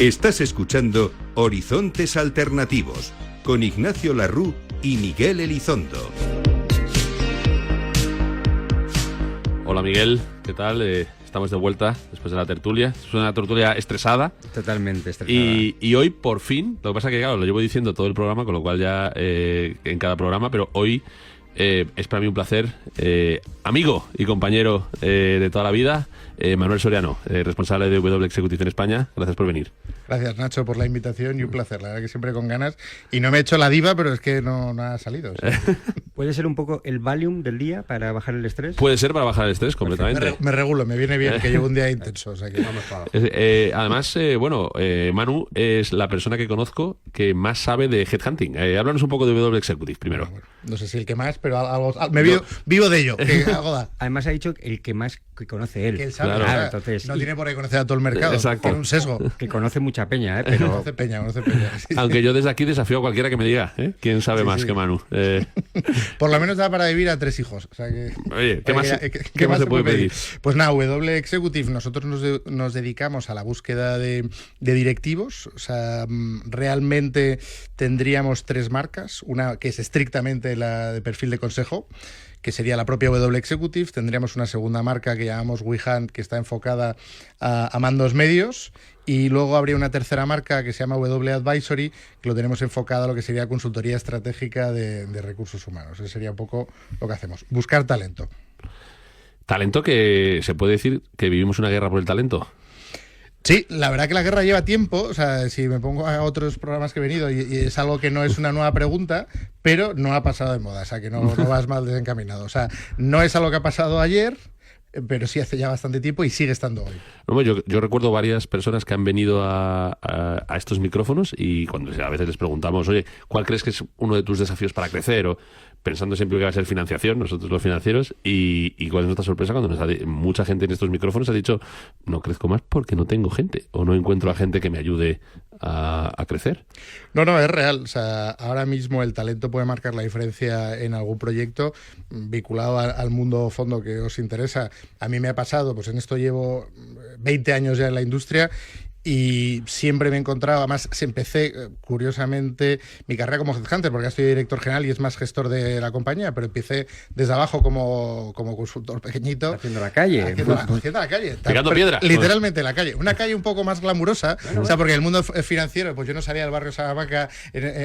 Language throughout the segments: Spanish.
Estás escuchando Horizontes Alternativos con Ignacio Larrú y Miguel Elizondo. Hola Miguel, ¿qué tal? Estamos de vuelta después de la tertulia. Es una tertulia estresada. Totalmente estresada. Y hoy, por fin, lo que pasa es que, claro, lo llevo diciendo todo el programa, con lo cual ya en cada programa, pero hoy es para mí un placer, amigo y compañero de toda la vida, Manuel Soriano, responsable de W Executive en España. Gracias por venir. Gracias, Nacho, por la invitación y un placer. La verdad que siempre con ganas. Y no me he hecho la diva, pero es que no ha salido. O sea. ¿Puede ser un poco el Valium del día para bajar el estrés? Puede ser para bajar el estrés, completamente. Me regulo, me viene bien, que llevo un día intenso. O sea que vamos para abajo. Además, Manu es la persona que conozco que más sabe de headhunting. Háblanos un poco de W Executive primero. Bueno, no sé si el que más, pero algo vivo de ello. Que algo da. Además ha dicho el que más que conoce él. Que él sabe, claro. Entonces, no tiene por qué conocer a todo el mercado. Exacto. Tiene un sesgo. Que conoce mucha peña, pero... Conoce peña. Sí. Aunque yo desde aquí desafío a cualquiera que me diga quién sabe más que Manu. Por lo menos da para vivir a 3 hijos. O sea que, Oye, ¿qué más se puede pedir? Pues nada, W Executive, nosotros nos dedicamos a la búsqueda de directivos. O sea, realmente tendríamos 3 marcas. Una que es estrictamente la de perfil de consejo, que sería la propia W Executive. Tendríamos una segunda marca que llamamos WeHunt, que está enfocada a mandos medios. Y luego habría una tercera marca que se llama W Advisory, que lo tenemos enfocado a lo que sería consultoría estratégica de recursos humanos. Eso sería un poco lo que hacemos, buscar talento. Talento que se puede decir que vivimos una guerra por el talento. Sí, la verdad que la guerra lleva tiempo, o sea, si me pongo a otros programas que he venido, y es algo que no es una nueva pregunta, pero no ha pasado de moda, o sea, que no vas mal desencaminado. O sea, no es algo que ha pasado ayer, pero sí hace ya bastante tiempo y sigue estando hoy. No, yo recuerdo varias personas que han venido a estos micrófonos y cuando a veces les preguntamos, oye, ¿cuál crees que es uno de tus desafíos para crecer? O pensando siempre que va a ser financiación, nosotros los financieros, y cuál es nuestra sorpresa cuando mucha gente en estos micrófonos ha dicho, no crezco más porque no tengo gente o no encuentro a gente que me ayude a crecer. No, es real. O sea, ahora mismo el talento puede marcar la diferencia en algún proyecto vinculado al mundo fondo que os interesa. A mí me ha pasado, pues en esto llevo 20 años ya en la industria y siempre me he encontrado, además empecé curiosamente mi carrera como headhunter, porque ya estoy director general y es más gestor de la compañía, pero empecé desde abajo como consultor pequeñito. Haciendo la calle. Haciendo la calle. Pegando piedra. Literalmente la calle. Una calle un poco más glamurosa, o sea, porque el mundo financiero, pues yo no salía del barrio Salamanca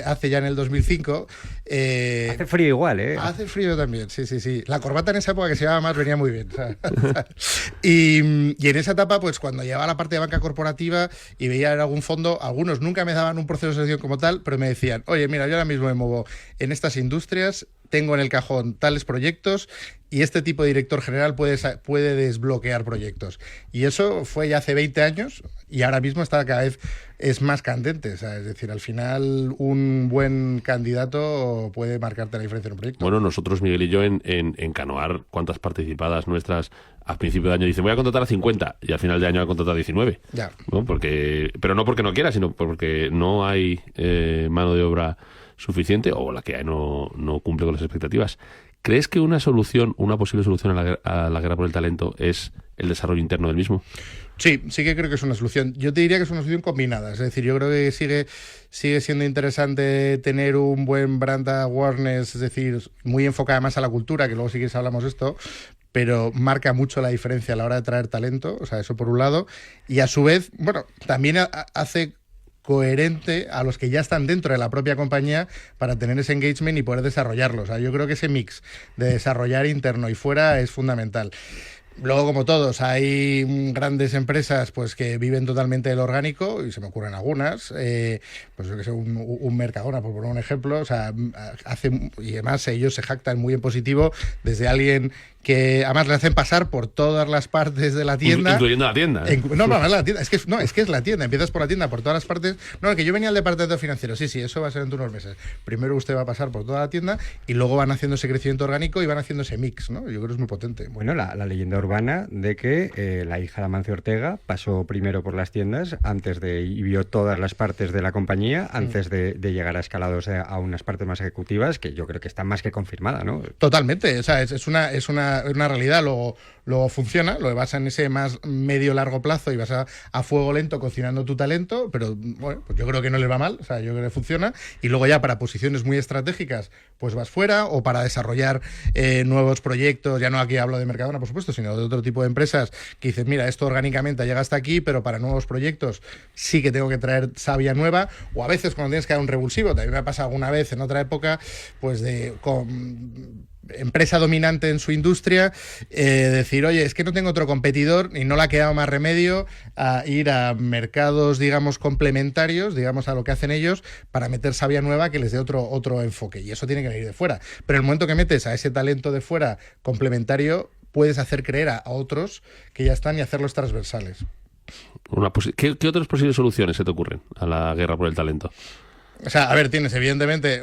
hace ya en el 2005. Hace frío igual, ¿eh? Hace frío también, sí. La corbata en esa época que se llamaba más venía muy bien. Y en esa etapa, pues cuando llevaba la parte de banca corporativa y veía en algún fondo, algunos nunca me daban un proceso de selección como tal, pero me decían, oye, mira, yo ahora mismo me muevo en estas industrias, tengo en el cajón tales proyectos y este tipo de director general puede desbloquear proyectos. Y eso fue ya hace 20 años y ahora mismo está cada vez es más candente. O sea, es decir, al final un buen candidato puede marcarte la diferencia en un proyecto. Bueno, nosotros, Miguel y yo, en Canoar, cuántas participadas nuestras a principio de año dicen voy a contratar a 50 y al final de año voy a contratar a 19. Ya. ¿No? Pero no porque no quiera, sino porque no hay mano de obra suficiente o la que hay no cumple con las expectativas. ¿Crees que una posible solución a la guerra por el talento es el desarrollo interno del mismo? Sí que creo que es una solución. Yo te diría que es una solución combinada. Es decir, yo creo que sigue siendo interesante tener un buen brand awareness, es decir, muy enfocada más a la cultura, que luego si quieres hablamos de esto, pero marca mucho la diferencia a la hora de traer talento, o sea, eso por un lado, y a su vez, bueno, también hace coherente a los que ya están dentro de la propia compañía para tener ese engagement y poder desarrollarlo. O sea, yo creo que ese mix de desarrollar interno y fuera es fundamental. Luego, como todos, hay grandes empresas pues que viven totalmente del orgánico, y se me ocurren algunas, pues yo que sé, un Mercadona, por poner un ejemplo, o sea, y además ellos se jactan muy en positivo desde alguien que además le hacen pasar por todas las partes de la tienda. Incluyendo la tienda. No, la tienda. Es que es la tienda. Empiezas por la tienda, por todas las partes. No, que yo venía al departamento financiero. Sí, eso va a ser dentro de unos meses. Primero usted va a pasar por toda la tienda y luego van haciendo ese crecimiento orgánico y van haciendo ese mix, ¿no? Yo creo que es muy potente. Bueno, la leyenda urbana de que la hija de Amancio Ortega pasó primero por las tiendas y vio todas las partes de la compañía antes de llegar a escalados a unas partes más ejecutivas, que yo creo que está más que confirmada, ¿no? Totalmente. O sea, es una una realidad, luego funciona, lo vas en ese más medio-largo plazo y vas a fuego lento cocinando tu talento, pero bueno, pues yo creo que no les va mal, o sea, yo creo que funciona, y luego ya para posiciones muy estratégicas, pues vas fuera, o para desarrollar nuevos proyectos, ya no aquí hablo de Mercadona, por supuesto, sino de otro tipo de empresas que dices, mira, esto orgánicamente llega hasta aquí, pero para nuevos proyectos sí que tengo que traer savia nueva, o a veces cuando tienes que dar un revulsivo, también me ha pasado alguna vez en otra época, pues con empresa dominante en su industria, decir, oye, es que no tengo otro competidor y no le ha quedado más remedio a ir a mercados, digamos, complementarios, digamos, a lo que hacen ellos, para meter savia nueva que les dé otro enfoque. Y eso tiene que venir de fuera. Pero en el momento que metes a ese talento de fuera complementario, puedes hacer creer a otros que ya están y hacerlos transversales. ¿Qué otras posibles soluciones se te ocurren a la guerra por el talento? O sea, a ver, tienes evidentemente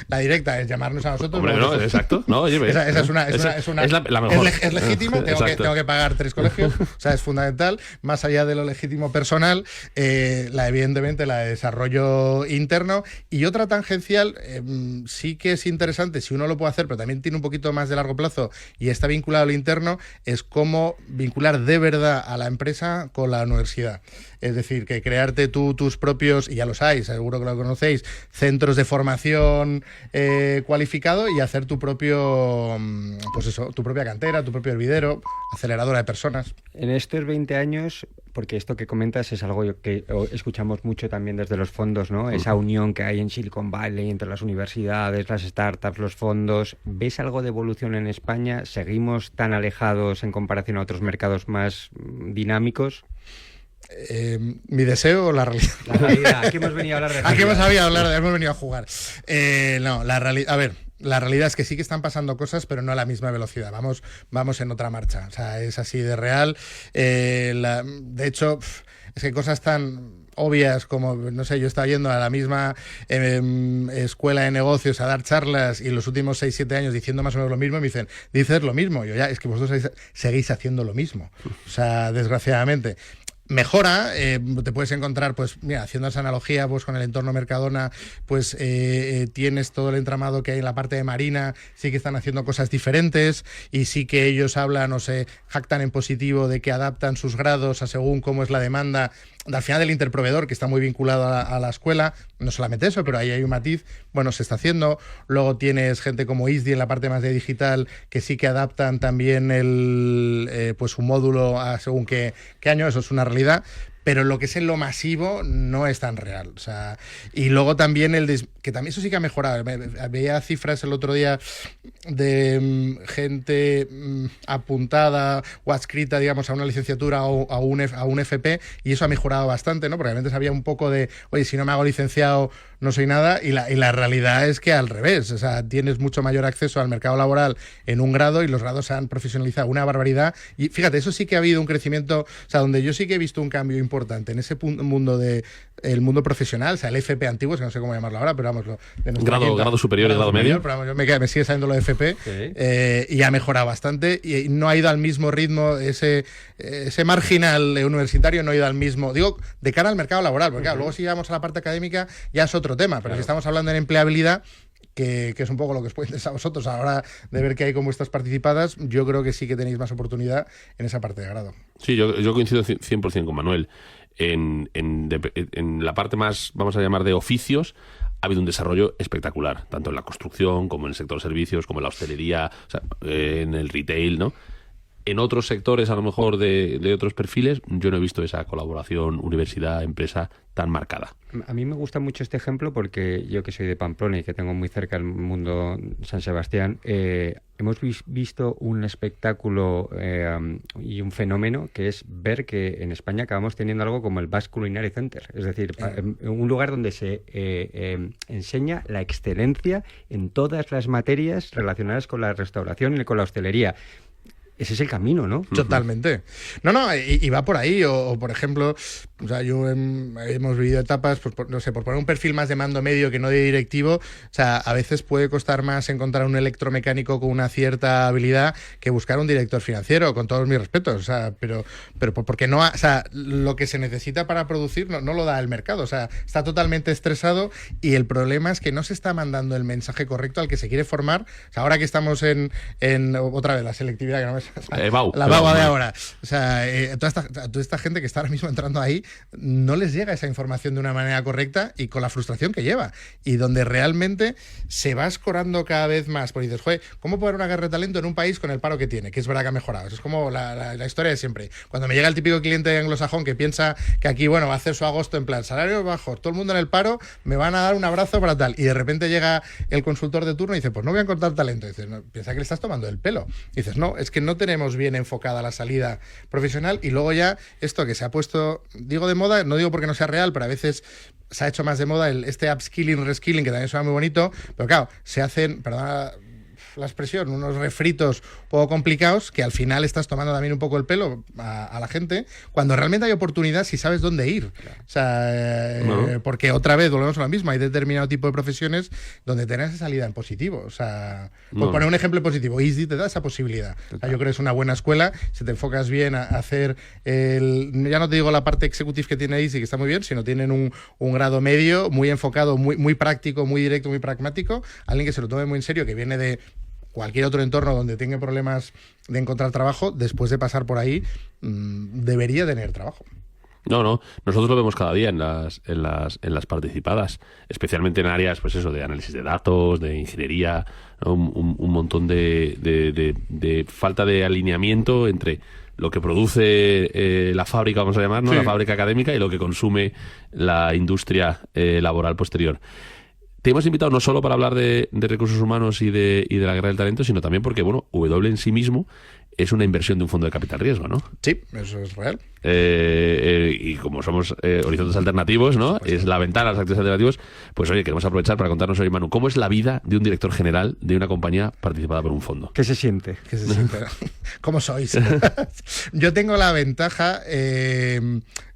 la directa es llamarnos a nosotros. Hombre, no, exacto. No, oye, esa es la mejor. Es legítima, tengo que pagar 3 colegios, o sea, es fundamental. Más allá de lo legítimo personal, evidentemente la de desarrollo interno. Y otra tangencial, sí que es interesante, si uno lo puede hacer, pero también tiene un poquito más de largo plazo y está vinculado al interno, es cómo vincular de verdad a la empresa con la universidad. Es decir, que crearte tú tus propios, y ya los hay, seguro que lo conocéis, centros de formación cualificado, y hacer tu propio, pues eso, tu propia cantera, tu propio hervidero, aceleradora de personas. En estos 20 años, porque esto que comentas es algo que escuchamos mucho también desde los fondos, ¿no? Esa unión que hay en Silicon Valley entre las universidades, las startups, los fondos. ¿Ves algo de evolución en España? ¿Seguimos tan alejados en comparación a otros mercados más dinámicos? Mi deseo o la realidad. La realidad. Aquí hemos venido a hablar de realidad. Hemos venido a jugar. No, la realidad. A ver, la realidad es que sí que están pasando cosas, pero no a la misma velocidad. Vamos en otra marcha. O sea, es así de real. De hecho, es que cosas tan obvias como, no sé, yo estaba yendo a la misma escuela de negocios a dar charlas, y los últimos 6-7 años diciendo más o menos lo mismo, y me dicen, dices lo mismo. Yo, ya, es que vosotros seguís haciendo lo mismo. O sea, desgraciadamente. Mejora, te puedes encontrar, pues mira, haciendo esa analogía pues con el entorno Mercadona, pues tienes todo el entramado que hay en la parte de Marina, sí que están haciendo cosas diferentes, y sí que ellos hablan o se jactan en positivo de que adaptan sus grados a según cómo es la demanda, al final del interproveedor, que está muy vinculado a la escuela. No solamente eso, pero ahí hay un matiz, bueno, se está haciendo. Luego tienes gente como ISDI en la parte más de digital, que sí que adaptan también pues su módulo a según qué año, eso es una realidad. Pero lo que es en lo masivo no es tan real. O sea, y luego también que también eso sí que ha mejorado. Veía cifras el otro día de gente apuntada o adscrita, digamos, a una licenciatura o a un FP, y eso ha mejorado bastante, ¿no? Porque antes había un poco de, oye, si no me hago licenciado no soy nada, y la realidad es que al revés. O sea, tienes mucho mayor acceso al mercado laboral en un grado, y los grados se han profesionalizado una barbaridad. Y fíjate, eso sí que ha habido un crecimiento, o sea, donde yo sí que he visto un cambio importante en ese mundo el mundo profesional, o sea, el FP antiguo, es que no sé cómo llamarlo ahora, pero vamos, grado superior y grado medio. Pero vamos, me sigue saliendo lo de FP, sí. Y ha mejorado bastante, y no ha ido al mismo ritmo, ese marginal universitario no ha ido al mismo, digo, de cara al mercado laboral, porque claro, luego si llegamos a la parte académica ya es otro tema, pero claro, si estamos hablando en empleabilidad, que es un poco lo que os puede interesar a vosotros a la hora de ver qué hay con vuestras participadas, yo creo que sí que tenéis más oportunidad en esa parte de grado. Sí, yo coincido 100% con Manuel. En la parte más, vamos a llamar, de oficios, ha habido un desarrollo espectacular, tanto en la construcción como en el sector servicios, como en la hostelería, o sea, en el retail, ¿no? En otros sectores, a lo mejor de otros perfiles, yo no he visto esa colaboración universidad-empresa tan marcada. A mí me gusta mucho este ejemplo porque yo, que soy de Pamplona y que tengo muy cerca el mundo San Sebastián, hemos visto un espectáculo y un fenómeno que es ver que en España acabamos teniendo algo como el Basque Culinary Center, es decir, un lugar donde se enseña la excelencia en todas las materias relacionadas con la restauración y con la hostelería. ese es el camino, ¿no? Totalmente. No, y va por ahí. O por ejemplo, o sea, hemos vivido etapas, pues, no sé, por poner un perfil más de mando medio que no de directivo, o sea, a veces puede costar más encontrar un electromecánico con una cierta habilidad que buscar un director financiero, con todos mis respetos. O sea, pero porque no, o sea, lo que se necesita para producir no lo da el mercado. O sea, está totalmente estresado y el problema es que no se está mandando el mensaje correcto al que se quiere formar. O sea, ahora que estamos en otra vez la selectividad, que no me... la baba de ahora. O sea, toda esta gente que está ahora mismo entrando ahí, no les llega esa información de una manera correcta y con la frustración que lleva. Y donde realmente se va escorando cada vez más. Porque dices, joder, ¿cómo poner una guerra de talento en un país con el paro que tiene? Que es verdad que ha mejorado. Eso es como la historia de siempre. Cuando me llega el típico cliente anglosajón que piensa que aquí, bueno, va a hacer su agosto en plan salarios bajos, todo el mundo en el paro, me van a dar un abrazo para tal. Y de repente llega el consultor de turno y dice, pues no voy a encontrar talento. Y dices, no, piensa que le estás tomando el pelo. Y dices, no, es que no tenemos bien enfocada la salida profesional. Y luego ya esto que se ha puesto, digo de moda, no digo porque no sea real, pero a veces se ha hecho más de moda este upskilling, reskilling, que también suena muy bonito, pero claro, se hacen, perdona la expresión, unos refritos un poco complicados que al final estás tomando también un poco el pelo a la gente, cuando realmente hay oportunidad si sabes dónde ir. O sea, porque otra vez volvemos a lo mismo, hay determinado tipo de profesiones donde tenés esa salida en positivo. O sea, por poner un ejemplo positivo, Easy te da esa posibilidad. O sea, yo creo que es una buena escuela, si te enfocas bien a hacer ya no te digo la parte executive que tiene Easy, que está muy bien, sino tienen un grado medio, muy enfocado, muy práctico, muy directo, muy pragmático, alguien que se lo tome muy en serio, que viene de cualquier otro entorno donde tenga problemas de encontrar trabajo, después de pasar por ahí, debería tener trabajo. No, nosotros lo vemos cada día en las participadas, especialmente en áreas, pues eso, de análisis de datos, de ingeniería, ¿no? Un montón de falta de alineamiento entre lo que produce la fábrica, vamos a llamar, ¿no? Sí. La fábrica académica, y lo que consume la industria laboral posterior. Te hemos invitado no solo para hablar de recursos humanos y de la guerra del talento, sino también porque, bueno, W en sí mismo es una inversión de un fondo de capital riesgo, ¿no? Sí, eso es real. Y como somos Horizontes Alternativos, ¿no? Es la ventana a los activos alternativos. Pues oye, queremos aprovechar para contarnos hoy, Manu, ¿cómo es la vida de un director general de una compañía participada por un fondo? ¿Qué se siente? ¿Cómo sois? Yo tengo la ventaja,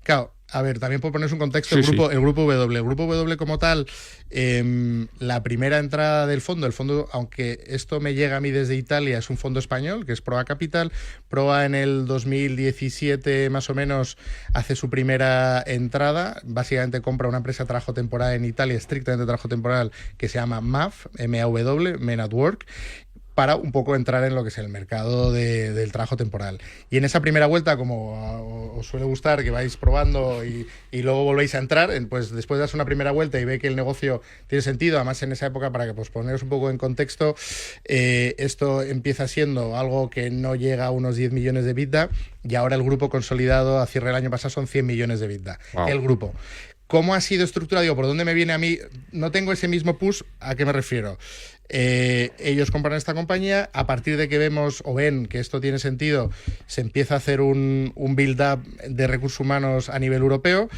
claro, a ver, también por ponerse un contexto, el grupo W. El grupo W como tal, la primera entrada del fondo, aunque esto me llega a mí desde Italia, es un fondo español, que es Proa Capital. Proa en el 2017 más o menos hace su primera entrada. Básicamente compra una empresa de trabajo temporal en Italia, estrictamente de trabajo temporal, que se llama MAV, M-A-W, Men at Work, para un poco entrar en lo que es el mercado del trabajo temporal. Y en esa primera vuelta, como os suele gustar, que vais probando y luego volvéis a entrar, pues después de darse una primera vuelta y ve que el negocio tiene sentido, además en esa época, para que pues poneros un poco en contexto, esto empieza siendo algo que no llega a unos 10 millones de EBITDA, y ahora el grupo consolidado a cierre del año pasado son 100 millones de EBITDA. Wow. El grupo. ¿Cómo ha sido estructurado? Digo, ¿por dónde me viene a mí? No tengo ese mismo push. ¿A qué me refiero? Ellos compran esta compañía, a partir de que vemos o ven que esto tiene sentido, se empieza a hacer un build-up de recursos humanos a nivel europeo.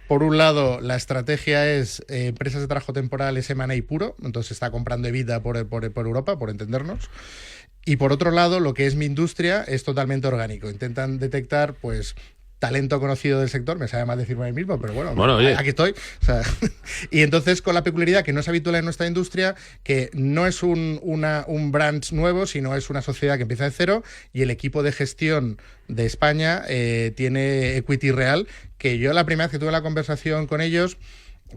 Por un lado, la estrategia es empresas de trabajo temporal, es M&A puro, entonces está comprando EBITDA por Europa, por entendernos. Y por otro lado, lo que es mi industria es totalmente orgánico. Intentan detectar, pues, talento conocido del sector, me sabe mal decirme a mí mismo, pero bueno, aquí estoy. O sea, y entonces con la peculiaridad que no es habitual en nuestra industria, que no es un branch nuevo, sino es una sociedad que empieza de cero, y el equipo de gestión de España tiene equity real, que yo la primera vez que tuve la conversación con ellos,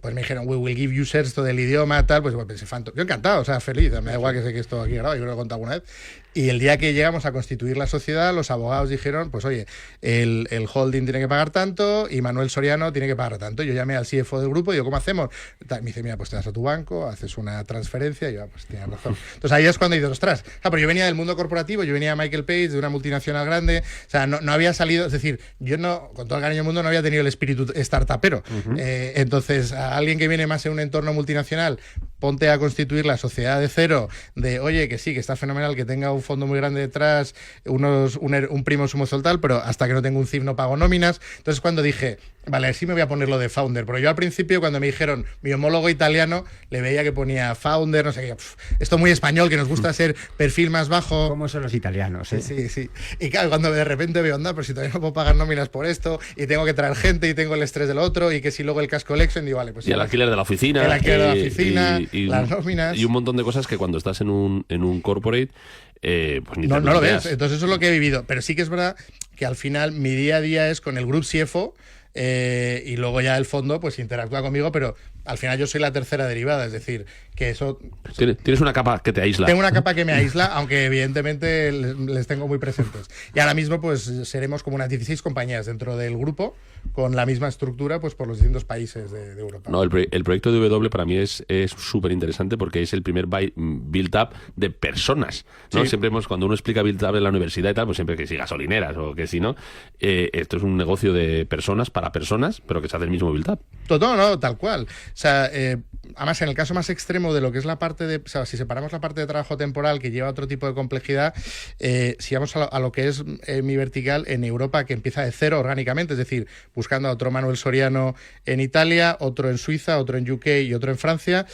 pues me dijeron, we will give you shares, esto del idioma, tal, pues pensé, yo encantado, o sea, feliz, me da igual que sé que esto aquí grabado, yo creo que lo he contado alguna vez. Y el día que llegamos a constituir la sociedad, los abogados dijeron, pues oye, el holding tiene que pagar tanto y Manuel Soriano tiene que pagar tanto. Yo llamé al CFO del grupo y digo, ¿cómo hacemos? Me dice, mira, pues te vas a tu banco, haces una transferencia, y yo, pues tienes razón. Entonces ahí es cuando dices, ostras, pero yo venía del mundo corporativo, yo venía de Michael Page, de una multinacional grande, o sea, no había salido, es decir, yo no, con todo el cariño del mundo, no había tenido el espíritu startupero. Entonces, a alguien que viene más en un entorno multinacional, ponte a constituir la sociedad de cero, de oye, que sí, que está fenomenal, que tenga un fondo muy grande detrás, un primo sumo tal, pero hasta que no tengo un CIF no pago nóminas. Entonces cuando dije, vale, sí me voy a poner lo de founder, pero yo al principio cuando me dijeron mi homólogo italiano, le veía que ponía founder, no sé qué, esto muy español, que nos gusta ser perfil más bajo. ¿Cómo son los italianos? Sí. Y claro, cuando de repente veo, anda, pero si todavía no puedo pagar nóminas por esto, y tengo que traer gente, y tengo el estrés del otro, y que si luego el cash collection, digo, vale, pues... Y el alquiler de la oficina. El alquiler de la oficina, las nóminas... Y un montón de cosas que cuando estás en un corporate, pues ni no te lo veas. ves. Entonces eso es lo que he vivido. Pero sí que es verdad que al final mi día a día es con el Group CFO, y luego ya el fondo pues interactúa conmigo, pero al final yo soy la tercera derivada, es decir, que eso... Tienes una capa que te aísla. Tengo una capa que me aísla, aunque evidentemente les tengo muy presentes. Y ahora mismo pues seremos como unas 16 compañías dentro del grupo, con la misma estructura pues por los distintos países de Europa. No, el proyecto de W para mí es súper interesante porque es el primer build-up de personas, ¿no? Sí. Siempre cuando uno explica build-up en la universidad y tal, pues siempre que si gasolineras o que si no, esto es un negocio de personas para personas, pero que se hace el mismo build-up. No, tal cual. O sea, además en el caso más extremo de lo que es la parte de... O sea, si separamos la parte de trabajo temporal que lleva otro tipo de complejidad, si vamos a lo que es mi vertical en Europa, que empieza de cero orgánicamente, es decir, buscando a otro Manuel Soriano en Italia, otro en Suiza, otro en UK y otro en Francia.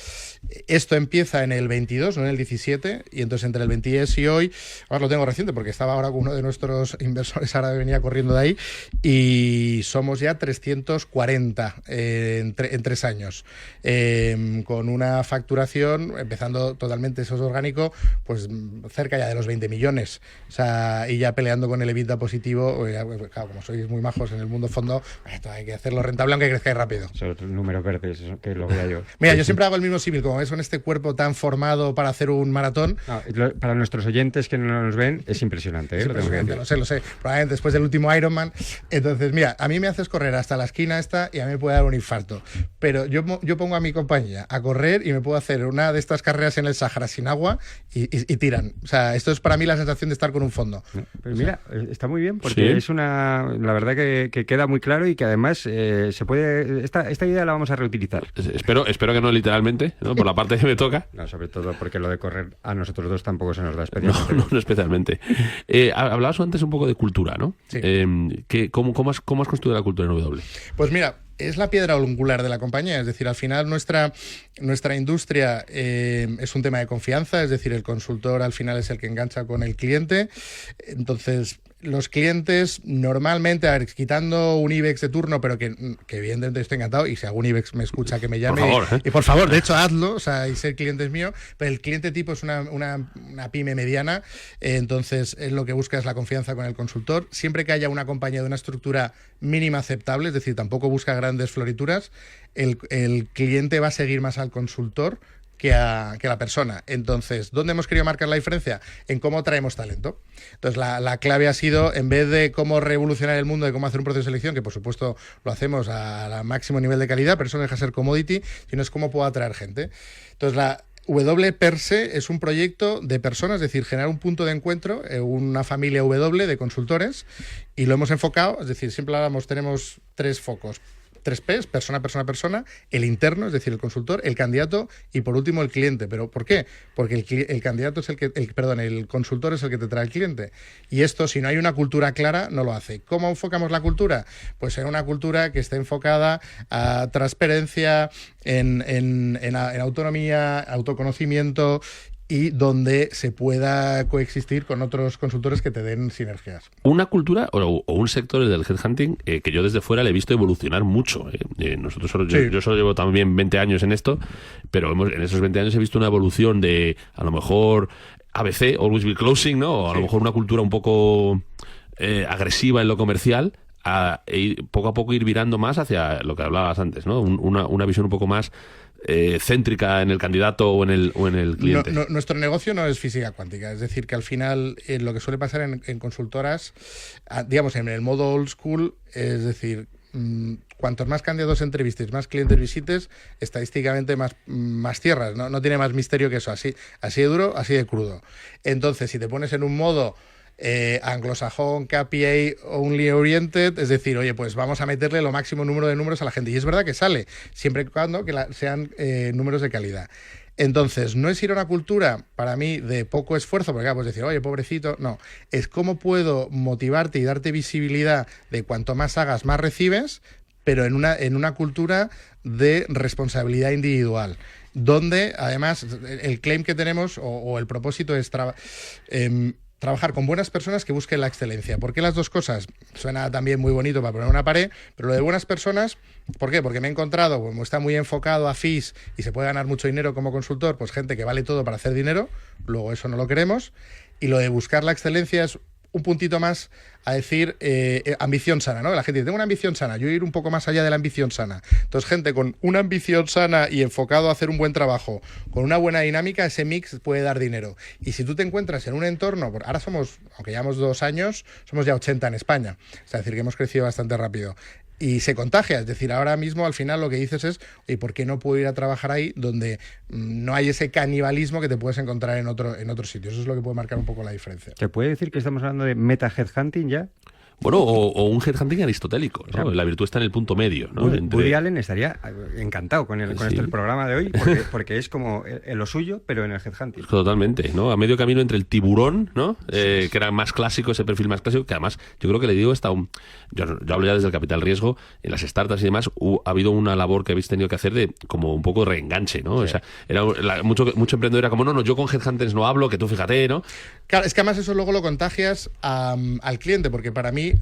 Esto empieza en el 22, no en el 17, y entonces entre el 22 y hoy, ahora lo tengo reciente porque estaba ahora con uno de nuestros inversores, ahora venía corriendo de ahí, y somos ya 340 en 3 años, con una facturación, empezando totalmente eso es orgánico, pues cerca ya de los 20 millones, o sea, y ya peleando con el EBITDA positivo, claro, como sois muy majos en el mundo fondo, esto hay que hacerlo rentable aunque crezca rápido. Son números verdes, eso que lo vea yo. Mira, yo siempre hago el mismo símil, como ves con este cuerpo tan formado para hacer un maratón. No, para nuestros oyentes que no nos ven, es impresionante, ¿eh? Lo tengo que decir. Lo sé. Probablemente después del último Ironman. Entonces, mira, a mí me haces correr hasta la esquina esta y a mí me puede dar un infarto. Pero yo pongo a mi compañía a correr y me puedo hacer una de estas carreras en el Sahara sin agua y tiran. O sea, esto es para mí la sensación de estar con un fondo. Pues mira, está muy bien porque ¿Sí? la verdad que queda muy claro y que además se puede... Esta idea la vamos a reutilizar. Espero que no literalmente, ¿no? Por la parte que me toca. No, sobre todo porque lo de correr a nosotros dos tampoco se nos da especialmente. No especialmente. Hablabas antes un poco de cultura, ¿no? Sí. ¿Cómo has construido la cultura en W? Pues mira, es la piedra angular de la compañía, es decir, al final nuestra industria es un tema de confianza, es decir, el consultor al final es el que engancha con el cliente, entonces... Los clientes normalmente, a ver, quitando un IBEX de turno, pero que evidentemente estoy encantado, y si algún IBEX me escucha que me llame, por favor, y por favor, de hecho hazlo, o sea, y ser cliente es mío, pero el cliente tipo es una pyme mediana, entonces él lo que busca es la confianza con el consultor, siempre que haya una compañía de una estructura mínima aceptable, es decir, tampoco busca grandes florituras, el cliente va a seguir más al consultor que a la persona. Entonces, ¿dónde hemos querido marcar la diferencia? En cómo traemos talento. Entonces, la clave ha sido, en vez de cómo revolucionar el mundo, de cómo hacer un proceso de selección, que por supuesto lo hacemos al máximo nivel de calidad, pero eso no deja de ser commodity, sino es cómo puedo atraer gente. Entonces, la W per se es un proyecto de personas, es decir, generar un punto de encuentro, una familia W de consultores, y lo hemos enfocado, es decir, siempre hablamos, tenemos 3 focos. 3 P's, persona, el interno, es decir, el consultor, el candidato y por último el cliente. ¿Pero por qué? Porque el candidato es el consultor es el que te trae el cliente. Y esto, si no hay una cultura clara, no lo hace. ¿Cómo enfocamos la cultura? Pues en una cultura que esté enfocada a transparencia, en autonomía, autoconocimiento, y donde se pueda coexistir con otros consultores que te den sinergias. Una cultura o un sector, el del headhunting, que yo desde fuera le he visto evolucionar mucho. Yo solo llevo también 20 años en esto, pero en esos 20 años he visto una evolución de, a lo mejor, ABC, Always Be Closing, ¿no? O a lo mejor una cultura un poco agresiva en lo comercial, poco a poco ir virando más hacia lo que hablabas antes, ¿no? Una visión un poco más céntrica en el candidato o en el cliente. Nuestro negocio no es física cuántica, es decir, que al final lo que suele pasar en consultoras, digamos, en el modo old school, es decir, cuantos más candidatos entrevistes, más clientes visites, estadísticamente más tierras, no tiene más misterio que eso, así de duro, así de crudo. Entonces, si te pones en un modo anglosajón, KPI, only oriented, es decir, oye, pues vamos a meterle lo máximo número de números a la gente. Y es verdad que sale, siempre y cuando que sean números de calidad. Entonces, no es ir a una cultura, para mí, de poco esfuerzo, porque pues decir, oye, pobrecito, no. Es cómo puedo motivarte y darte visibilidad de cuanto más hagas, más recibes, pero en una cultura de responsabilidad individual, donde, además, el claim que tenemos, o el propósito es trabajar con buenas personas que busquen la excelencia. ¿Por qué las dos cosas? Suena también muy bonito para poner una pared, pero lo de buenas personas, ¿por qué? Porque me he encontrado, como está muy enfocado a fees y se puede ganar mucho dinero como consultor, pues gente que vale todo para hacer dinero, luego eso no lo queremos, y lo de buscar la excelencia es un puntito más a decir ambición sana, ¿no? La gente dice, tengo una ambición sana, yo ir un poco más allá de la ambición sana. Entonces, gente con una ambición sana y enfocado a hacer un buen trabajo, con una buena dinámica, ese mix puede dar dinero. Y si tú te encuentras en un entorno, ahora somos, aunque llevamos 2 años, somos ya 80 en España, es decir, que hemos crecido bastante rápido. Y se contagia, es decir, ahora mismo al final lo que dices es, oye, ¿por qué no puedo ir a trabajar ahí donde no hay ese canibalismo que te puedes encontrar en otro sitio? Eso es lo que puede marcar un poco la diferencia. ¿Se puede decir que estamos hablando de meta-headhunting ya? Bueno, o un headhunting aristotélico, ¿no? La virtud está en el punto medio, ¿no? Woody Allen estaría encantado con el programa de hoy, porque es como lo suyo, pero en el headhunting. Totalmente, ¿no? A medio camino entre el tiburón, ¿no? Que era más clásico, ese perfil más clásico, que además yo creo que le digo yo hablo ya desde el capital riesgo, en las startups y demás, ha habido una labor que habéis tenido que hacer de como un poco de reenganche, ¿no? Sí. O sea, mucho emprendedor era como, no, yo con headhunters no hablo, que tú fíjate, ¿no? Claro, es que además eso luego lo contagias al cliente, porque para mí,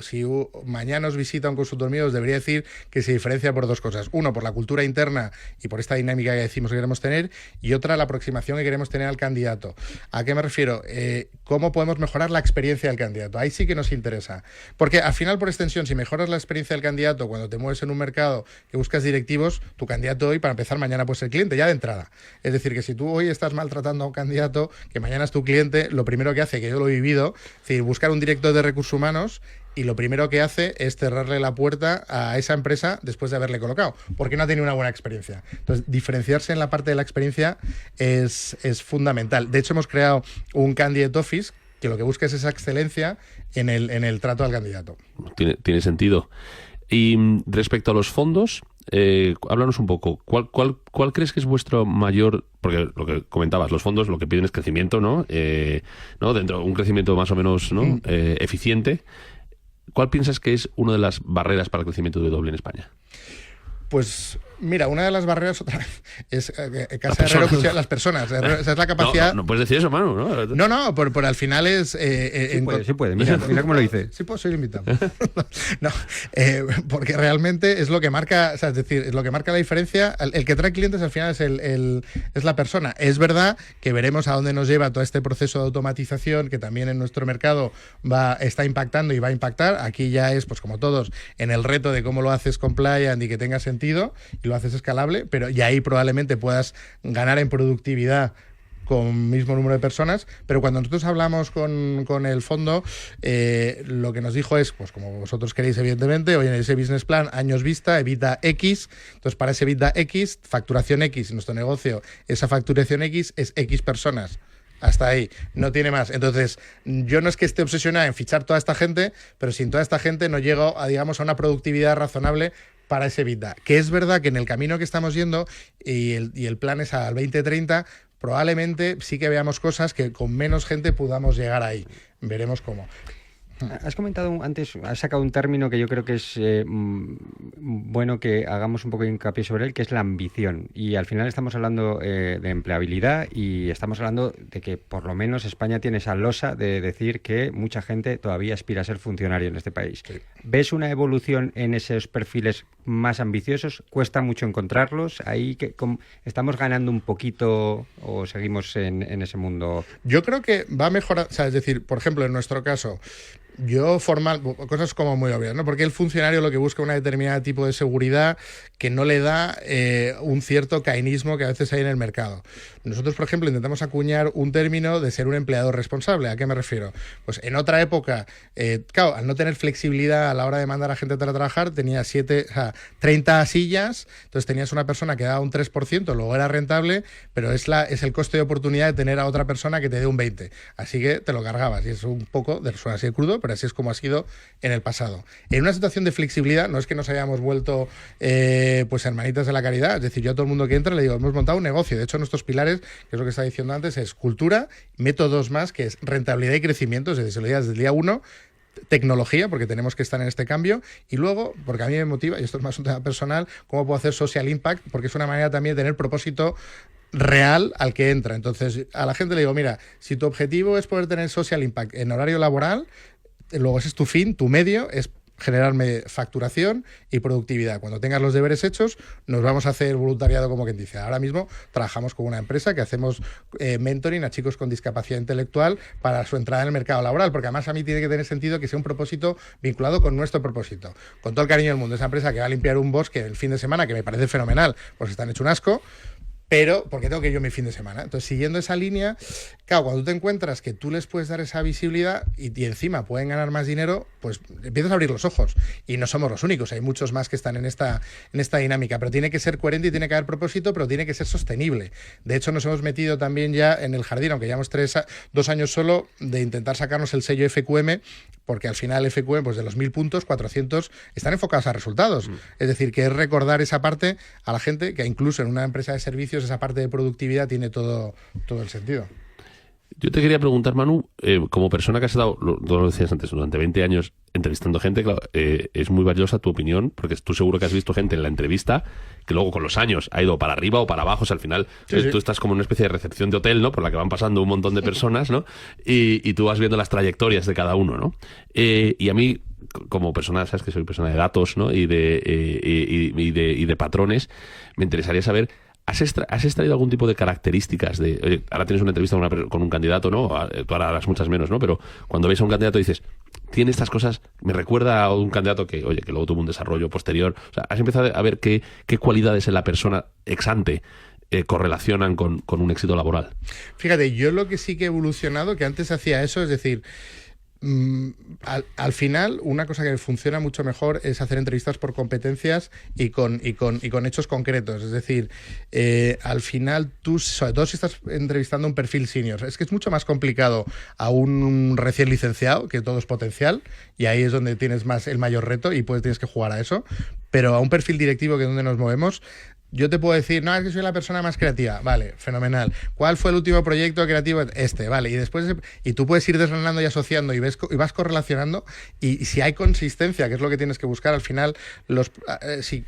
si mañana os visita un consultor mío, os debería decir que se diferencia por 2 cosas. Uno, por la cultura interna y por esta dinámica que decimos que queremos tener, y otra, la aproximación que queremos tener al candidato. ¿A qué me refiero? ¿Cómo podemos mejorar la experiencia del candidato? Ahí sí que nos interesa. Porque al final, por extensión, si mejoras la experiencia del candidato cuando te mueves en un mercado que buscas directivos, tu candidato hoy, para empezar, mañana puede ser cliente, ya de entrada. Es decir, que si tú hoy estás maltratando a un candidato, que mañana es tu cliente, lo primero que hace, que yo lo he vivido, es decir, buscar un director de recursos humanos, y lo primero que hace es cerrarle la puerta a esa empresa después de haberle colocado, porque no ha tenido una buena experiencia. Entonces, diferenciarse en la parte de la experiencia es fundamental. De hecho, hemos creado un Candidate Office que lo que busca es esa excelencia en el trato al candidato. Tiene sentido. Y respecto a los fondos, háblanos un poco. ¿Cuál crees que es vuestro mayor...? Porque lo que comentabas, los fondos lo que piden es crecimiento, ¿no? Dentro de un crecimiento más o menos, ¿no? Eficiente. ¿Cuál piensas que es una de las barreras para el crecimiento de W en España? Pues mira, una de las barreras otra vez es casa de herrero, las personas. Esa es la capacidad. No puedes decir eso, Manu, ¿no? No, por al final es. Sí puede. Mira cómo lo dice. Sí puedo ser invitado. No, porque realmente es lo que marca, o sea, es decir, es lo que marca la diferencia. El que trae clientes al final es la persona. Es verdad que veremos a dónde nos lleva todo este proceso de automatización que también en nuestro mercado está impactando y va a impactar. Aquí ya es, pues como todos, en el reto de cómo lo haces compliant y que tenga sentido y lo haces escalable, pero y ahí probablemente puedas ganar en productividad con mismo número de personas, pero cuando nosotros hablamos con el fondo, lo que nos dijo es, pues como vosotros queréis evidentemente, oye, en ese business plan, años vista, EBITDA X, entonces para ese EBITDA X, facturación X, nuestro negocio, esa facturación X es X personas. Hasta ahí, no tiene más. Entonces, yo no es que esté obsesionado en fichar toda esta gente, pero sin toda esta gente no llego a una productividad razonable para ese EBITDA. Que es verdad que en el camino que estamos yendo y el plan es al 2030, probablemente sí que veamos cosas que con menos gente podamos llegar ahí. Veremos cómo. Has comentado antes, has sacado un término que yo creo que es bueno que hagamos un poco de hincapié sobre él, que es la ambición. Y al final estamos hablando de empleabilidad y estamos hablando de que por lo menos España tiene esa losa de decir que mucha gente todavía aspira a ser funcionario en este país. Sí. ¿Ves una evolución en esos perfiles más ambiciosos? ¿Cuesta mucho encontrarlos? ¿Ahí estamos ganando un poquito o seguimos en ese mundo? Yo creo que va a mejorar, o sea, es decir, por ejemplo, en nuestro caso, cosas como muy obvias, ¿no? Porque el funcionario lo que busca es un determinado tipo de seguridad que no le da un cierto caínismo que a veces hay en el mercado. Nosotros, por ejemplo, intentamos acuñar un término de ser un empleado responsable. ¿A qué me refiero? Pues en otra época, claro, al no tener flexibilidad a la hora de mandar a gente a trabajar, tenía 30 sillas, entonces tenías una persona que daba un 3%, luego era rentable, pero es el coste de oportunidad de tener a otra persona que te dé un 20%. Así que te lo cargabas, y es un poco, suena así de crudo, pero así es como ha sido en el pasado. En una situación de flexibilidad, no es que nos hayamos vuelto pues hermanitas de la caridad, es decir, yo a todo el mundo que entra le digo, hemos montado un negocio. De hecho, nuestros pilares, que es lo que estaba diciendo antes, es cultura, métodos más, que es rentabilidad y crecimiento, es decir, se lo digas desde el día 1, tecnología, porque tenemos que estar en este cambio, y luego, porque a mí me motiva, y esto es más un tema personal, cómo puedo hacer social impact, porque es una manera también de tener propósito real al que entra. Entonces, a la gente le digo, mira, si tu objetivo es poder tener social impact en horario laboral, luego ese es tu fin, tu medio es generarme facturación y productividad. Cuando tengas los deberes hechos, nos vamos a hacer voluntariado, como quien dice. Ahora mismo trabajamos con una empresa que hacemos mentoring a chicos con discapacidad intelectual para su entrada en el mercado laboral, porque además a mí tiene que tener sentido que sea un propósito vinculado con nuestro propósito. Con todo el cariño del mundo, esa empresa que va a limpiar un bosque el fin de semana, que me parece fenomenal, pues están hecho un asco, pero porque tengo que ir yo mi fin de semana. Entonces, siguiendo esa línea, claro, cuando tú te encuentras que tú les puedes dar esa visibilidad y encima pueden ganar más dinero, pues empiezas a abrir los ojos. Y no somos los únicos, hay muchos más que están en esta dinámica, pero tiene que ser coherente y tiene que haber propósito, pero tiene que ser sostenible. De hecho, nos hemos metido también ya en el jardín, aunque llevamos 2 años solo, de intentar sacarnos el sello FQM, porque al final FQM, pues de los 1000 puntos, 400 están enfocados a resultados. Es decir, que es recordar esa parte a la gente, que incluso en una empresa de servicios esa parte de productividad tiene todo el sentido. Yo te quería preguntar, Manu, como persona que has estado, lo decías antes, durante 20 años entrevistando gente, claro, es muy valiosa tu opinión, porque tú seguro que has visto gente en la entrevista que luego con los años ha ido para arriba o para abajo, o sea, al final tú estás como en una especie de recepción de hotel, ¿no? Por la que van pasando un montón de personas, ¿no? Y tú vas viendo las trayectorias de cada uno, ¿no? Y a mí, como persona, sabes que soy persona de datos, ¿no? Y de patrones, me interesaría saber, ¿has extraído algún tipo de características de... Oye, ahora tienes una entrevista con un candidato, ¿no? Tú ahora harás muchas menos, ¿no? Pero cuando ves a un candidato y dices, tiene estas cosas, me recuerda a un candidato que, oye, que luego tuvo un desarrollo posterior. O sea, has empezado a ver qué cualidades en la persona ex ante correlacionan con un éxito laboral. Fíjate, yo lo que sí que he evolucionado, que antes hacía eso, es decir... Al final, una cosa que funciona mucho mejor es hacer entrevistas por competencias y con hechos concretos. Es decir, al final tú, sobre todo si estás entrevistando un perfil senior, es que es mucho más complicado a un recién licenciado, que todo es potencial, y ahí es donde tienes el mayor reto y tienes que jugar a eso. Pero a un perfil directivo, que es donde nos movemos, yo te puedo decir, no, es que soy la persona más creativa. Vale, fenomenal. ¿Cuál fue el último proyecto creativo? Vale. Y después, y tú puedes ir desgranando y asociando y vas correlacionando. Y si hay consistencia, que es lo que tienes que buscar, al final, si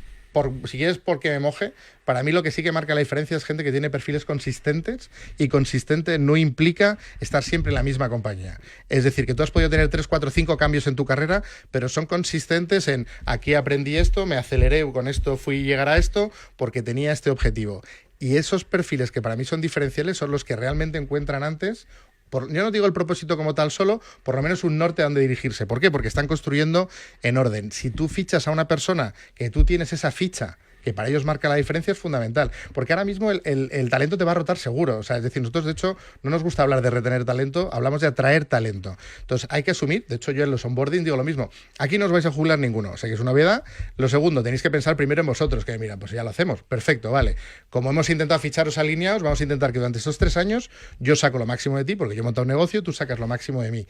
quieres porque me moje, para mí lo que sí que marca la diferencia es gente que tiene perfiles consistentes, y consistente no implica estar siempre en la misma compañía. Es decir, que tú has podido tener 3, 4, 5 cambios en tu carrera, pero son consistentes en aquí aprendí esto, me aceleré con esto, fui a llegar a esto porque tenía este objetivo. Y esos perfiles que para mí son diferenciales son los que realmente encuentran antes... Yo no digo el propósito como tal solo, por lo menos un norte a donde dirigirse. ¿Por qué? Porque están construyendo en orden. Si tú fichas a una persona que tú tienes esa ficha, que para ellos marca la diferencia, es fundamental. Porque ahora mismo el talento te va a rotar seguro. O sea, es decir, nosotros, de hecho, no nos gusta hablar de retener talento, hablamos de atraer talento. Entonces, hay que asumir, de hecho, yo en los onboarding digo lo mismo, aquí no os vais a jubilar ninguno, o sea, que es una obviedad. Lo segundo, tenéis que pensar primero en vosotros, que mira, pues ya lo hacemos, perfecto, vale. Como hemos intentado ficharos alineados, vamos a intentar que durante estos 3 años yo saco lo máximo de ti, porque yo he montado un negocio, tú sacas lo máximo de mí.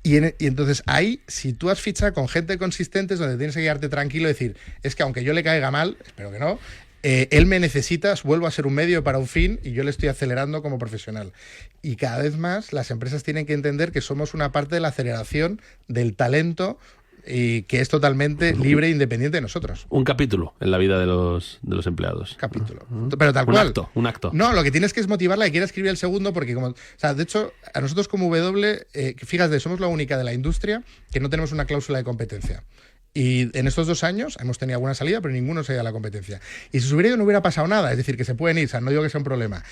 Y entonces ahí, si tú has fichado con gente consistente, es donde tienes que quedarte tranquilo y decir, es que aunque yo le caiga mal, espero que no, él me necesita, vuelvo a ser un medio para un fin y yo le estoy acelerando como profesional. Y cada vez más las empresas tienen que entender que somos una parte de la aceleración del talento, y que es totalmente libre e independiente de nosotros. Un capítulo en la vida de los empleados. Capítulo. Pero tal cual. Un acto. No, lo que tienes que es motivarla y quiera escribir el segundo, porque de hecho, a nosotros como fíjate, somos la única de la industria que no tenemos una cláusula de competencia. Y en estos 2 años hemos tenido alguna salida, pero ninguno se ha ido a la competencia. Y si se hubiera ido no hubiera pasado nada, es decir, que se pueden ir, o sea, no digo que sea un problema.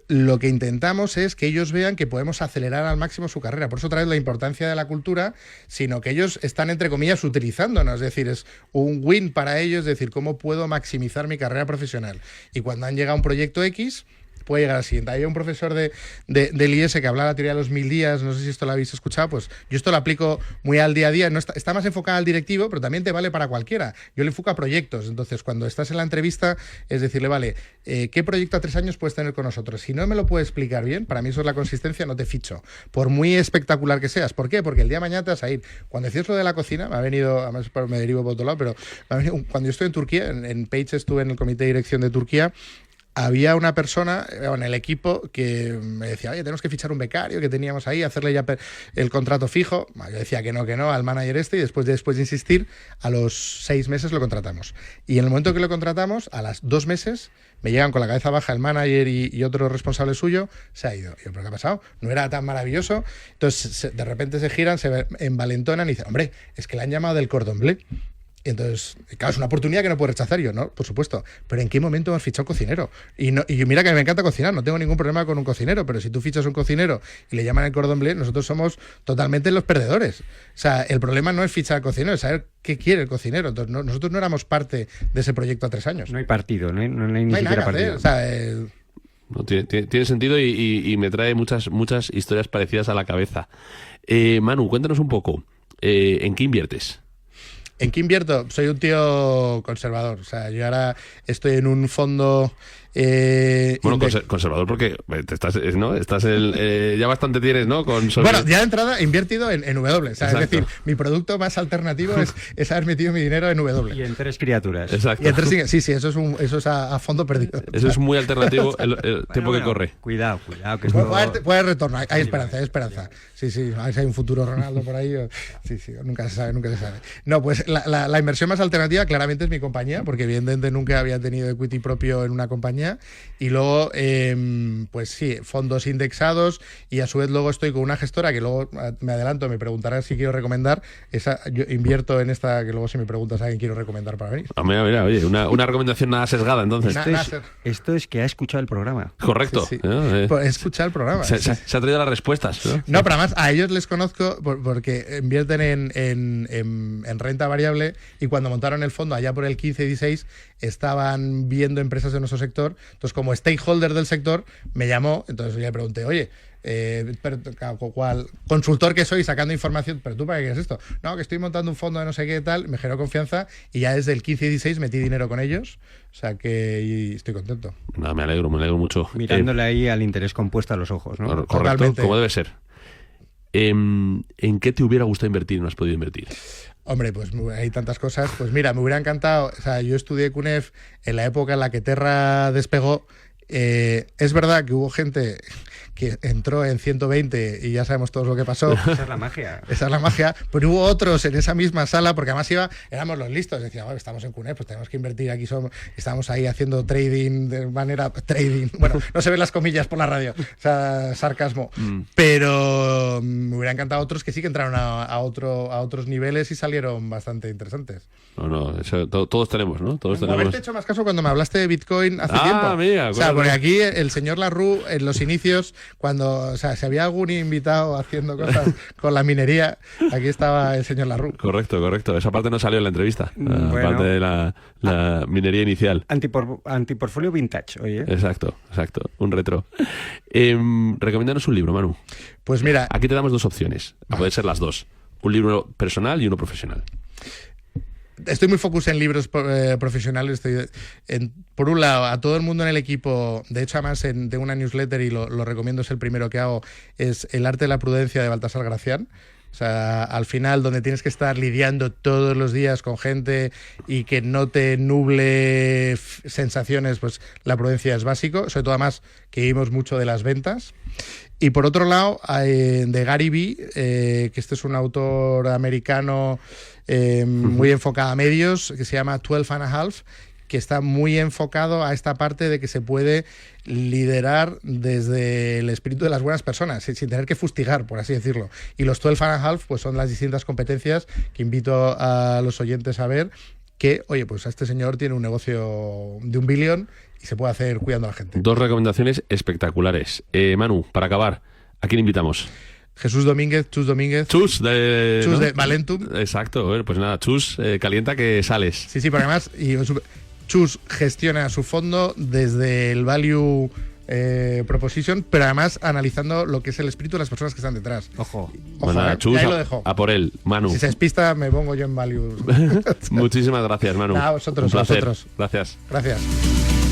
lo que intentamos es que ellos vean que podemos acelerar al máximo su carrera. Por eso otra vez la importancia de la cultura, sino que ellos están, entre comillas, utilizándonos. Es decir, es un win para ellos, es decir, cómo puedo maximizar mi carrera profesional. Y cuando han llegado a un proyecto X, puede llegar al siguiente. Hay un profesor del IES que habla de la teoría de los 1000 días, no sé si esto lo habéis escuchado, pues yo esto lo aplico muy al día a día. No está más enfocado al directivo, pero también te vale para cualquiera. Yo le enfoco a proyectos. Entonces, cuando estás en la entrevista, es decirle, vale, ¿qué proyecto a 3 años puedes tener con nosotros? Si no me lo puedes explicar bien, para mí eso es la consistencia, no te ficho. Por muy espectacular que seas. ¿Por qué? Porque el día de mañana te vas a ir. Cuando decías lo de la cocina, me ha venido, además me derivo por otro lado, pero cuando yo estuve en Turquía, en Page estuve en el comité de dirección de Turquía, había una persona en el equipo que me decía, oye, tenemos que fichar un becario que teníamos ahí, hacerle ya el contrato fijo. Yo decía que no, al manager y después de insistir, a los 6 meses lo contratamos. Y en el momento que lo contratamos, a los 2 meses, me llegan con la cabeza baja el manager y otro responsable suyo, se ha ido. Y yo, ¿pero qué ha pasado? No era tan maravilloso. Entonces, de repente se giran, se envalentonan y dicen, hombre, es que le han llamado del Cordon Bleu. Y entonces, claro, es una oportunidad que no puedo rechazar yo, ¿no? Por supuesto. Pero ¿en qué momento hemos fichado cocinero? Y mira que me encanta cocinar, no tengo ningún problema con un cocinero, pero si tú fichas un cocinero y le llaman el Cordon Bleu, nosotros somos totalmente los perdedores. O sea, el problema no es fichar al cocinero, es saber qué quiere el cocinero. Entonces, nosotros no éramos parte de ese proyecto a 3 años. No hay partido, no hay ni siquiera nada partido. o sea, No, tiene sentido y me trae muchas historias parecidas a la cabeza. Manu, cuéntanos un poco, ¿en qué inviertes? ¿En qué invierto? Soy un tío conservador. O sea, yo ahora estoy en un fondo... Bueno, conservador porque ya bastante tienes, ¿no? Bueno, ya de entrada he invertido en W. O sea, es decir, mi producto más alternativo es haber metido mi dinero en W. Y en 3 criaturas. Exacto. Sí, eso es a fondo perdido. Eso es muy alternativo el tiempo que corre. Cuidado. Que puede retorno. Hay esperanza. Sí, a ver si hay un futuro Ronaldo por ahí. Sí, nunca se sabe. No, pues la inversión más alternativa claramente es mi compañía, porque evidentemente nunca había tenido equity propio en una compañía. Y luego, pues sí, fondos indexados, y a su vez luego estoy con una gestora que luego me adelanto, me preguntarás si quiero recomendar. Yo invierto en esta, que luego si me preguntas a quién quiero recomendar para venir. Mira, oye, una recomendación nada sesgada, entonces. Esto es que ha escuchado el programa. Correcto. Sí. Pues escuchar el programa. Se ha traído las respuestas, ¿no? No, pero además a ellos les conozco porque invierten en renta variable, y cuando montaron el fondo allá por el 15-16 estaban viendo empresas de nuestro sector. Entonces, como stakeholder del sector, me llamó. Entonces yo le pregunté, oye, ¿cuál consultor que soy sacando información? ¿Pero tú para qué quieres esto? No, que estoy montando un fondo de no sé qué tal. Me generó confianza y ya desde el 15 y 16 metí dinero con ellos. O sea que estoy contento. No, me alegro mucho. Mirándole ahí al interés compuesto a los ojos, ¿no? Correcto, totalmente. como debe ser. ¿En qué te hubiera gustado invertir y no has podido invertir? Hombre, pues hay tantas cosas. Pues mira, me hubiera encantado. O sea, yo estudié CUNEF en la época en la que Terra despegó. Es verdad que hubo gente que entró en 120 y ya sabemos todos lo que pasó. Esa es la magia. Pero hubo otros en esa misma sala, porque además éramos los listos. Decíamos, bueno, estamos en CUNEF, pues tenemos que invertir aquí. Estamos ahí haciendo trading de manera... Trading. Bueno, no se ven las comillas por la radio. O sea, sarcasmo. Pero me hubiera encantado otros que sí que entraron a otros niveles y salieron bastante interesantes. No, eso, todos tenemos, ¿no? Todos tenemos. Haberte hecho más caso cuando me hablaste de Bitcoin hace tiempo. Mira, o sea, porque aquí el señor Larru, en los inicios, cuando, si había algún invitado haciendo cosas con la minería, aquí estaba el señor Larru. Correcto. Esa parte no salió en la entrevista. Bueno. Parte de la minería inicial. Antiportfolio vintage, oye. Exacto. Un retro. Recomiéndanos un libro, Manu. Pues mira... Aquí te damos 2 opciones. Pueden ser las 2. Un libro personal y uno profesional. Estoy muy focus en libros profesionales. Por un lado, a todo el mundo en el equipo, de hecho además tengo una newsletter y lo recomiendo, es el primero que hago, es El arte de la prudencia de Baltasar Gracián. O sea, al final, donde tienes que estar lidiando todos los días con gente y que no te nuble sensaciones, pues la prudencia es básico, sobre todo además que vivimos mucho de las ventas. Y por otro lado, de Gary Vee, que este es un autor americano muy enfocado a medios, que se llama 12 and a Half, que está muy enfocado a esta parte de que se puede liderar desde el espíritu de las buenas personas, sin tener que fustigar, por así decirlo. Y los 12 and a Half pues son las distintas competencias que invito a los oyentes a ver, que, oye, pues a este señor tiene un negocio de 1 billón y se puede hacer cuidando a la gente. 2 recomendaciones espectaculares. Manu, para acabar, ¿a quién invitamos? Jesús Domínguez, Chus Domínguez. Chus de... Chus ¿no? de Valentum. Exacto, bueno, pues nada, Chus, calienta que sales. Sí, pero además, Chus gestiona su fondo desde el value proposition, pero además analizando lo que es el espíritu de las personas que están detrás. Ojo. Bueno, nada, Chus, y ahí lo dejo. a por él. Manu. Si se despista, me pongo yo en value. Muchísimas gracias, Manu. Nada, vosotros, Un placer. vosotros. Gracias. Gracias.